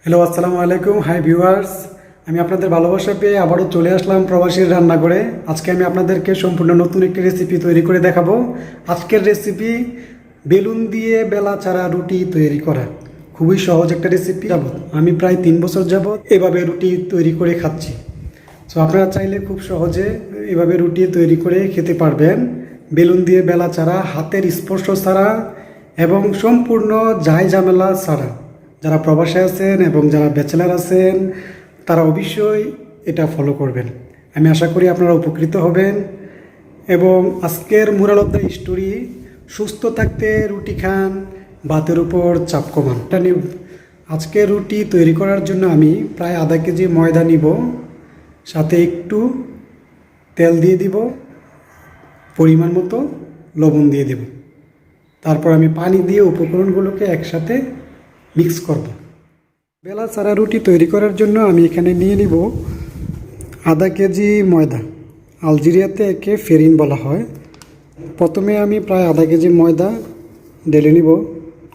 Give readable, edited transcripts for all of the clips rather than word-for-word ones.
Hello, আসসালামু আলাইকুম। Hi viewers, আমি আপনাদের ভালোবাসা পেয়ে আবারও চলে আসলাম প্রবাসীর রান্নাঘরে। আজকে আমি আপনাদেরকে সম্পূর্ণ নতুন একটি রেসিপি তৈরি করে দেখাবো। আজকের রেসিপি বেলুন দিয়ে বেলা ছাড়া রুটি তৈরি করা। খুবই সহজ একটা রেসিপি। আমি প্রায় 3 বছর যাবৎ এভাবে রুটি তৈরি করে খাচ্ছি। সো আপনারা চাইলে খুব সহজে এভাবে রুটি তৈরি করে খেতে পারবেন, বেলুন দিয়ে বেলা ছাড়া, হাতের স্পর্শ ছাড়া এবং সম্পূর্ণ ঝামেলা ছাড়া। যারা প্রবাসে আছেন এবং যারা ব্যাচেলার আছেন তারা অবশ্যই এটা ফলো করবেন। আমি আশা করি আপনারা উপকৃত হবেন। এবং আজকের মোরাল অফ দ্য স্টোরি, সুস্থ থাকতে রুটি খান, ভাতের উপর চাপ কমান। আজকে রুটি তৈরি করার জন্য আমি প্রায় আধা কেজি ময়দা নিব, সাথে একটু তেল দিয়ে দিব, পরিমাণ মতো লবণ দিয়ে দেব। তারপর আমি পানি দিয়ে উপকরণগুলোকে একসাথে মিক্স করব। বেলা ছাড়া রুটি তৈরি করার জন্য আমি এখানে নিয়ে নিব আধা কেজি ময়দা। আলজেরিয়াতে একে ফেরিন বলা হয়। প্রথমে আমি প্রায় আধা কেজি ময়দা ঢেলে নিব।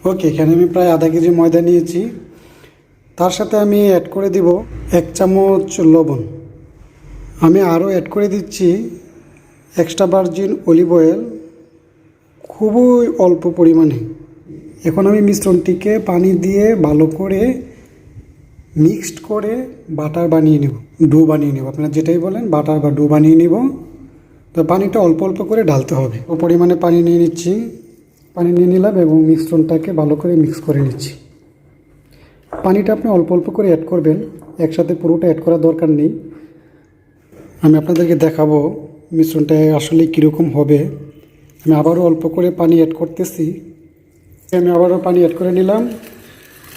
ওকে, এখানে আমি প্রায় আধা কেজি ময়দা নিয়েছি। তার সাথে আমি অ্যাড করে দিব 1 চামচ লবণ। আমি আরও অ্যাড করে দিচ্ছি এক্সট্রা ভার্জিন অলিভ অয়েল, খুবই অল্প পরিমাণে। এখন আমি মিশ্রণটিকে পানি দিয়ে ভালো করে মিক্সড করে বাটার বানিয়ে নেব, ডো বানিয়ে নেব। আপনারা যেটাই বলেন, বাটার বা ডো বানিয়ে নেব। তো পানিটা অল্প অল্প করে ঢালতে হবে। ও পরিমাণে পানি নিয়ে নিচ্ছি, পানি নিয়ে নিলাম এবং মিশ্রণটাকে ভালো করে মিক্স করে নিচ্ছি। পানিটা আপনি অল্প অল্প করে অ্যাড করবেন, একসাথে পুরোটা অ্যাড করার দরকার নেই। আমি আপনাদেরকে দেখাবো মিশ্রণটা আসলে কীরকম হবে। আমি আবারও অল্প করে পানি অ্যাড করতেছি। আমি আবারও পানি অ্যাড করে নিলাম।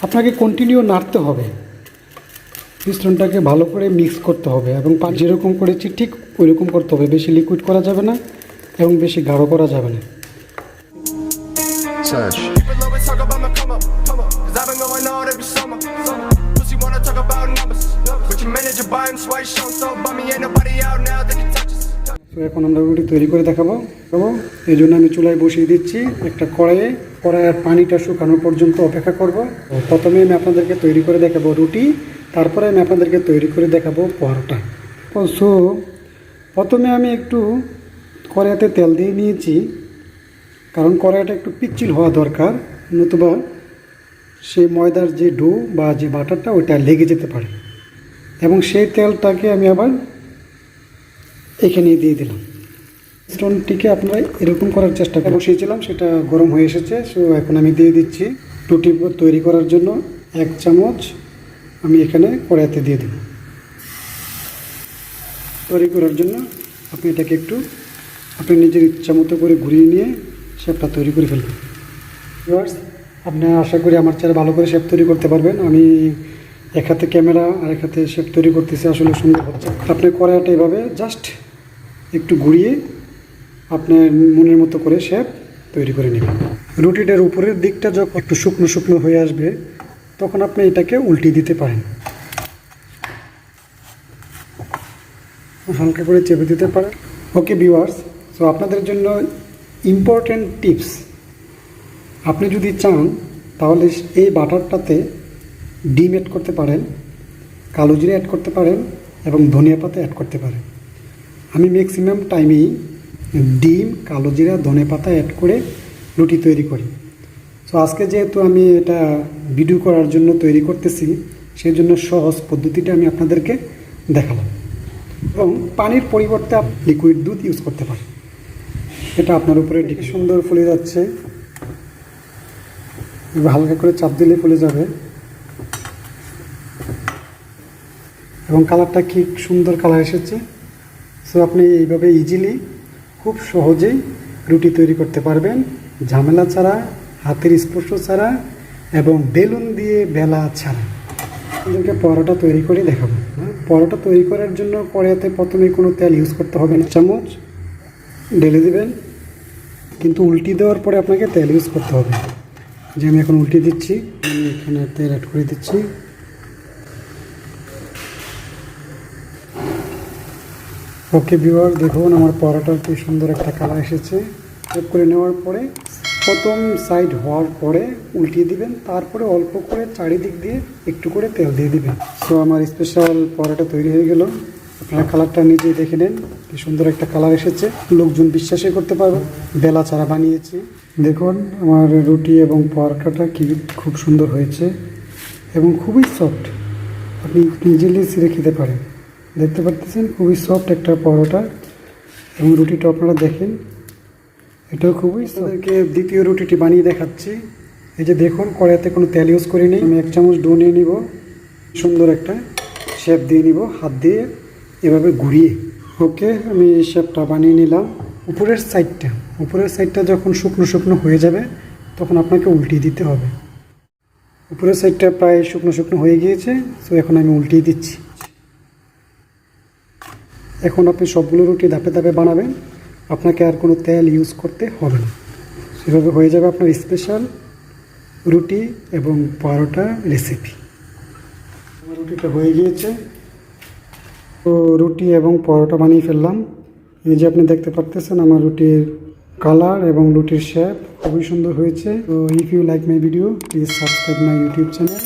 আপনাকে কন্টিনিউ নাড়তে হবে, মিশ্রণটাকে ভালো করে মিক্স করতে হবে এবং পানি যেরকম করেছি ঠিক ওই রকম করতে হবে। বেশি লিকুইড করা যাবে না এবং বেশি গাঢ় করা যাবে না। তো এখন আমরা রুটি তৈরি করে দেখাবো। এই জন্য আমি চুলায় বসিয়ে দিচ্ছি একটা কড়াইয়ের পানিটা শুকানো পর্যন্ত অপেক্ষা করব। প্রথমে আমি আপনাদেরকে তৈরি করে দেখাবো রুটি, তারপরে আমি আপনাদেরকে তৈরি করে দেখাবো পরোটা। সো প্রথমে আমি একটু কড়াইতে তেল দিয়ে নিয়েছি, কারণ কড়াইটা একটু পিচ্ছিল হওয়া দরকার, নতুবা সেই ময়দার যে ডো বা যে বাটারটা ওইটা লেগে যেতে পারে। এবং সেই তেলটাকে আমি আবার এখানে দিয়ে দিলাম। মিশ্রণটিকে আপনারা এরকম করার চেষ্টা করে বসিয়েছিলাম, সেটা গরম হয়ে এসেছে। সো এখন আমি দিয়ে দিচ্ছি রুটি তৈরি করার জন্য 1 চামচ আমি এখানে কড়াইতে দিয়ে দেব। তৈরি করার জন্য আপনি এটাকে একটু আপনি নিজের ইচ্ছা মতো করে ঘুরিয়ে নিয়ে শেপটা তৈরি করে ফেলবেন। ভিউয়ার্স, আপনি আশা করি আমার চেয়ে ভালো করে শেপ তৈরি করতে পারবেন। আমি এক হাতে ক্যামেরা আর এক হাতে শেপ তৈরি করতেছি, আসলে সুন্দর হচ্ছে। আপনি কড়াইটা এভাবে জাস্ট একটু ঘুরিয়ে আপনার মনের মতো করে শেপ তৈরি করে নেবেন। রুটিটার উপরের দিকটা যখন একটু শুকনো শুকনো হয়ে আসবে, তখন আপনি এটাকে উল্টিয়ে দিতে পারেন, হালকা করে চেপে দিতে পারেন। ওকে ভিউয়ার্স, সো আপনাদের জন্য ইম্পর্ট্যান্ট টিপস। আপনি যদি চান তাহলে এই বাটারটাতে ডিম অ্যাড করতে পারেন, কালো জিরা অ্যাড করতে পারেন এবং ধনিয়া পাতা অ্যাড করতে পারেন। আমি ম্যাক্সিমাম টাইমেই ডিম, কালো জিরা, ধনে পাতা অ্যাড করে রুটি তৈরি করি। সো আজকে যেহেতু আমি এটা ভিডিও করার জন্য তৈরি করতেছি, সেই জন্য সহজ পদ্ধতিটা আমি আপনাদেরকে দেখালাম। এবং পানির পরিবর্তে আপনি লিকুইড দুধ ইউজ করতে পারেন, এটা আপনার উপরে দেখে সুন্দর ফুলে যাচ্ছে। হালকা করে চাপ দিলে ফুলে যাবে এবং কালারটা কি সুন্দর কালার এসেছে। সো আপনি এইভাবে ইজিলি খুব সহজেই রুটি তৈরি করতে পারবেন, ঝামেলা ছাড়া, হাতের স্পর্শ ছাড়া এবং বেলুন দিয়ে বেলা ছাড়া। আপনাদেরকে পরোটা তৈরি করে দেখাবো। পরোটা তৈরি করার জন্য কড়াইতে প্রথমে কোনো তেল ইউজ করতে হবে না। চামচ ঢেলে দেবেন, কিন্তু উল্টি দেওয়ার পরে আপনাকে তেল ইউজ করতে হবে। যে আমি এখন উল্টে দিচ্ছি, আমি এখানে তেল অ্যাড করে দিচ্ছি। ওকে ভিউয়ার, দেখুন আমার পরোটার কি সুন্দর একটা কালার এসেছে। শেপ করে নেওয়ার পরে প্রথম সাইড হওয়ার পরে উল্টিয়ে দিবেন, তারপরে অল্প করে চারিদিক দিয়ে একটু করে তেল দিয়ে দিবেন। সো আমার স্পেশাল পরোটা তৈরি হয়ে গেল। আপনারা কালারটা নিজেই দেখে নেন, কি সুন্দর একটা কালার এসেছে, লোকজন বিশ্বাসই করতে পারবে বেলা ছাড়া বানিয়েছি। দেখুন আমার রুটি এবং পরোটাটা কি খুব সুন্দর হয়েছে এবং খুবই সফট, আপনি ইজিলি ছিঁড়ে খেতে পারেন। দেখতে পাচ্ছেন খুবই সফট একটা পরোটা এবং রুটিটা আপনারা দেখেন, এটাও খুবই। তাদেরকে দ্বিতীয় রুটিটি বানিয়ে দেখাচ্ছি। এই যে দেখুন, কড়াইতে কোনো তেল ইউজ করিনি। আমি 1 চামচ ডো নিয়ে নিব, সুন্দর একটা শেপ দিয়ে নিব হাত দিয়ে এভাবে ঘুরিয়ে। ওকে, আমি এই শেপটা বানিয়ে নিলাম। উপরের সাইডটা যখন শুকনো শুকনো হয়ে যাবে তখন আপনাকে উল্টিয়ে দিতে হবে। উপরের সাইডটা প্রায় শুকনো শুকনো হয়ে গিয়েছে, সো এখন আমি উল্টিয়ে দিচ্ছি। এখন আপনি সবগুলো রুটি ধাপে ধাপে বানাবেন, আপনাকে আর কোনো তেল ইউজ করতে হবে না। সেভাবে হয়ে যাবে আপনার স্পেশাল রুটি এবং পরোটা রেসিপি। আমার রুটিটা হয়ে গিয়েছে, তো রুটি এবং পরোটা বানিয়ে ফেললাম। এই যে আপনি দেখতে পাচ্ছেন আমার রুটির কালার এবং রুটির শেপ খুবই সুন্দর হয়েছে। তো if you like my video, please subscribe my YouTube channel.